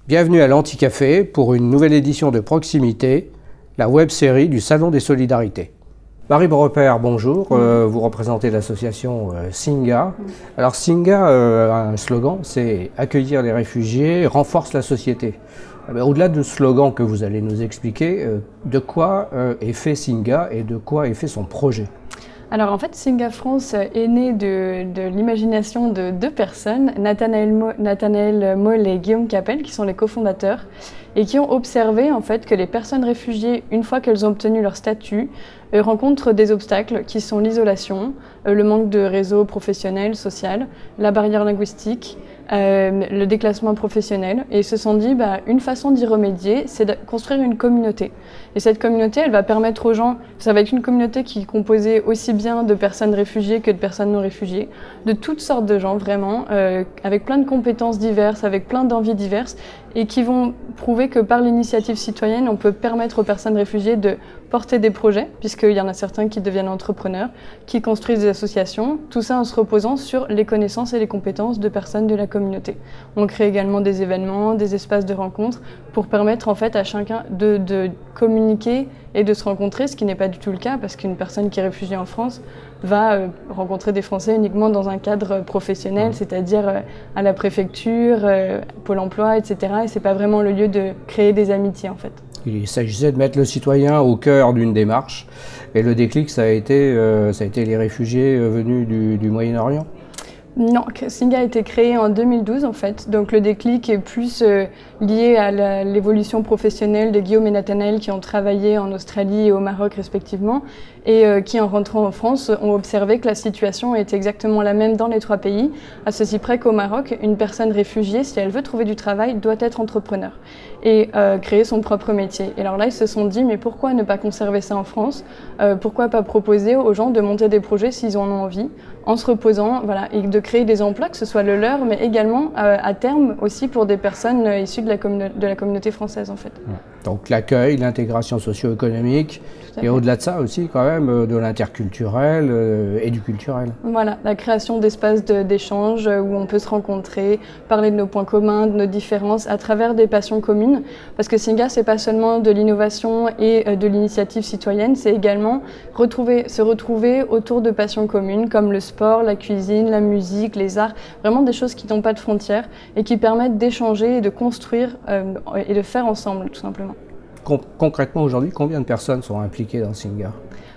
Bienvenue à l'Anticafé pour une nouvelle édition de Proximité, la web-série du Salon des Solidarités. Marie Beaurepaire, bonjour. Vous représentez l'association Singa. Alors Singa a un slogan, c'est « Accueillir les réfugiés renforce la société ». Au-delà du slogan que vous allez nous expliquer, de quoi est fait Singa et de quoi est fait son projet? Alors en fait, Singa France est né de l'imagination de deux personnes, Nathanaël Moll et Guillaume Capel, qui sont les cofondateurs, et qui ont observé en fait que les personnes réfugiées, une fois qu'elles ont obtenu leur statut, rencontrent des obstacles qui sont l'isolation, le manque de réseau professionnel, social, la barrière linguistique, le déclassement professionnel, et ils se sont dit une façon d'y remédier, c'est de construire une communauté. Et cette communauté, elle va permettre aux gens, ça va être une communauté qui est composée aussi bien de personnes réfugiées que de personnes non réfugiées, de toutes sortes de gens vraiment, avec plein de compétences diverses, avec plein d'envies diverses, et qui vont prouver que par l'initiative citoyenne, on peut permettre aux personnes réfugiées de porter des projets, puisqu'il y en a certains qui deviennent entrepreneurs, qui construisent des associations, tout ça en se reposant sur les connaissances et les compétences de personnes de la communauté. On crée également des événements, des espaces de rencontres, pour permettre en fait à chacun de communiquer et de se rencontrer, ce qui n'est pas du tout le cas, parce qu'une personne qui est réfugiée en France va rencontrer des Français uniquement dans un cadre professionnel, c'est-à-dire à la préfecture, Pôle emploi, etc. Et c'est pas vraiment le lieu de créer des amitiés en fait. Il s'agissait de mettre le citoyen au cœur d'une démarche, et le déclic, ça a été les réfugiés venus du Moyen-Orient. Non, Singa a été créé en 2012 en fait, donc le déclic est plus lié à l'évolution professionnelle de Guillaume et Nathanaël qui ont travaillé en Australie et au Maroc respectivement et qui en rentrant en France ont observé que la situation est exactement la même dans les trois pays, à ceci près qu'au Maroc, une personne réfugiée, si elle veut trouver du travail, doit être entrepreneur et créer son propre métier. Et alors là, ils se sont dit, mais pourquoi ne pas conserver ça en France? Pourquoi pas proposer aux gens de monter des projets s'ils en ont envie, en se reposant, voilà, et de créer des emplois, que ce soit le leur, mais également à terme aussi pour des personnes issues de la communauté française en fait. Donc l'accueil, l'intégration socio-économique, et au-delà de ça aussi quand même de l'interculturel et du culturel. Voilà, la création d'espaces d'échange où on peut se rencontrer, parler de nos points communs, de nos différences à travers des passions communes. Parce que Singa, c'est pas seulement de l'innovation et de l'initiative citoyenne, c'est également se retrouver autour de passions communes comme le sport, la cuisine, la musique, les arts, vraiment des choses qui n'ont pas de frontières et qui permettent d'échanger et de construire et de faire ensemble tout simplement. Concrètement aujourd'hui, combien de personnes sont impliquées dans Singa?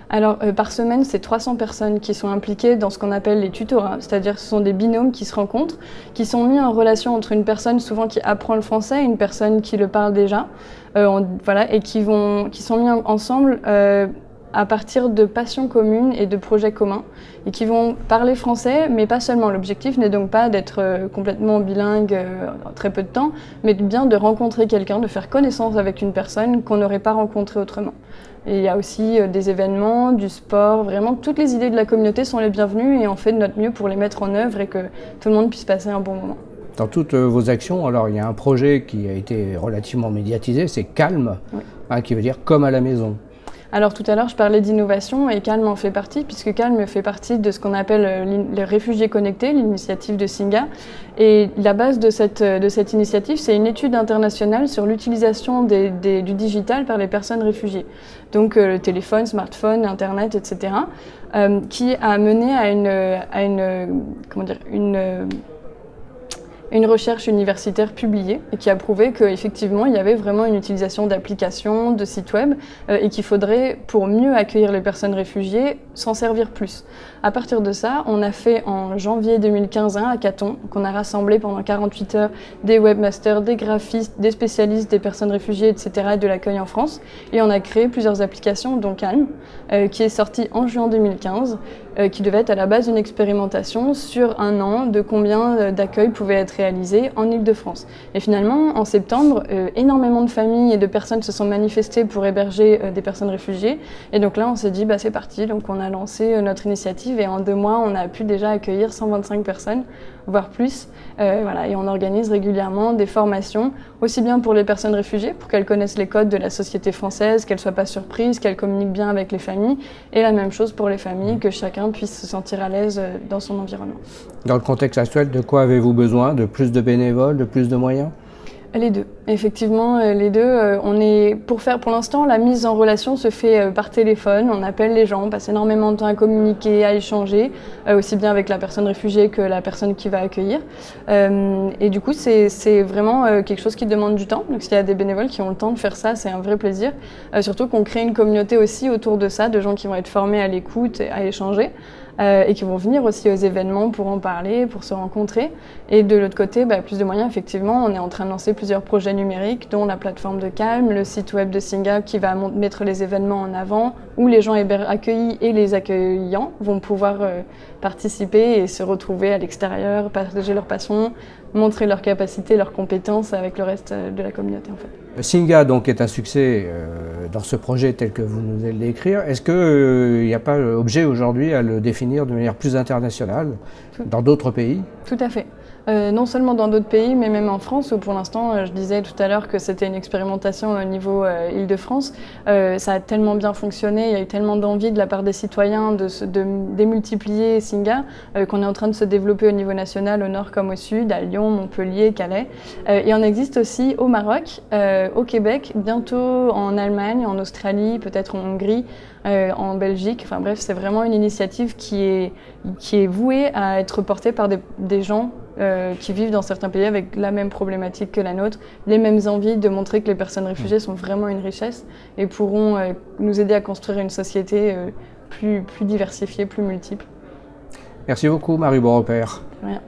Alors par semaine, c'est 300 personnes qui sont impliquées dans ce qu'on appelle les tutorats, c'est-à-dire ce sont des binômes qui se rencontrent, qui sont mis en relation entre une personne souvent qui apprend le français et une personne qui le parle déjà, voilà, et qui sont mis ensemble à partir de passions communes et de projets communs, et qui vont parler français, mais pas seulement. L'objectif n'est donc pas d'être complètement bilingue en très peu de temps, mais bien de rencontrer quelqu'un, de faire connaissance avec une personne qu'on n'aurait pas rencontrée autrement. Et il y a aussi des événements, du sport, vraiment toutes les idées de la communauté sont les bienvenues et on fait de notre mieux pour les mettre en œuvre et que tout le monde puisse passer un bon moment. Dans toutes vos actions, alors il y a un projet qui a été relativement médiatisé, c'est Calme, oui. Qui veut dire comme à la maison. Alors tout à l'heure, je parlais d'innovation et Calme en fait partie, puisque Calme fait partie de ce qu'on appelle les réfugiés connectés, l'initiative de Singa. Et la base de cette initiative, c'est une étude internationale sur l'utilisation du digital par les personnes réfugiées. Donc le téléphone, smartphone, Internet, etc. Qui a mené à une recherche universitaire publiée et qui a prouvé qu'effectivement il y avait vraiment une utilisation d'applications, de sites web et qu'il faudrait, pour mieux accueillir les personnes réfugiées, s'en servir plus. À partir de ça, on a fait en janvier 2015 un hackathon, qu'on a rassemblé pendant 48 heures des webmasters, des graphistes, des spécialistes des personnes réfugiées, etc. et de l'accueil en France. Et on a créé plusieurs applications, dont Calme, qui est sorti en juin 2015, qui devait être à la base d'une expérimentation sur un an de combien d'accueils pouvaient être réalisés en Île-de-France. Et finalement, en septembre, énormément de familles et de personnes se sont manifestées pour héberger des personnes réfugiées. Et donc là, on s'est dit, c'est parti. Donc on a lancé notre initiative et en 2 mois, on a pu déjà accueillir 125 personnes, voire plus. Voilà, et on organise régulièrement des formations, aussi bien pour les personnes réfugiées, pour qu'elles connaissent les codes de la société française, qu'elles ne soient pas surprises, qu'elles communiquent bien avec les familles, et la même chose pour les familles, que chacun puisse se sentir à l'aise dans son environnement. Dans le contexte actuel, de quoi avez-vous besoin? De plus de bénévoles, de plus de moyens? Les deux, effectivement, les deux. Pour l'instant, la mise en relation se fait par téléphone. On appelle les gens, on passe énormément de temps à communiquer, à échanger, aussi bien avec la personne réfugiée que la personne qui va accueillir. Et du coup, c'est vraiment quelque chose qui demande du temps. Donc, s'il y a des bénévoles qui ont le temps de faire ça, c'est un vrai plaisir. Surtout qu'on crée une communauté aussi autour de ça, de gens qui vont être formés à l'écoute, à échanger. Et qui vont venir aussi aux événements pour en parler, pour se rencontrer. Et de l'autre côté, plus de moyens, effectivement, on est en train de lancer plusieurs projets numériques, dont la plateforme de Calm, le site web de Singa qui va mettre les événements en avant, où les gens accueillis et les accueillants vont pouvoir participer et se retrouver à l'extérieur, partager leur passion, montrer leurs capacités, leurs compétences avec le reste de la communauté en fait. Singa donc est un succès dans ce projet tel que vous nous allez l'écrire. Est-ce qu'il n'y a pas objet aujourd'hui à le définir de manière plus internationale dans d'autres pays? Tout à fait. Non seulement dans d'autres pays, mais même en France, où pour l'instant, je disais tout à l'heure que c'était une expérimentation au niveau Île-de-France. Ça a tellement bien fonctionné, il y a eu tellement d'envie de la part des citoyens de démultiplier Singa, qu'on est en train de se développer au niveau national, au nord comme au sud, à Lyon, Montpellier, Calais. Et on existe aussi au Maroc, au Québec, bientôt en Allemagne, en Australie, peut-être en Hongrie, en Belgique. Enfin bref, c'est vraiment une initiative qui est vouée à être portée par des gens qui vivent dans certains pays avec la même problématique que la nôtre, les mêmes envies de montrer que les personnes réfugiées sont vraiment une richesse et pourront nous aider à construire une société plus diversifiée, plus multiple. Merci beaucoup Marie Beaurepaire. Rien.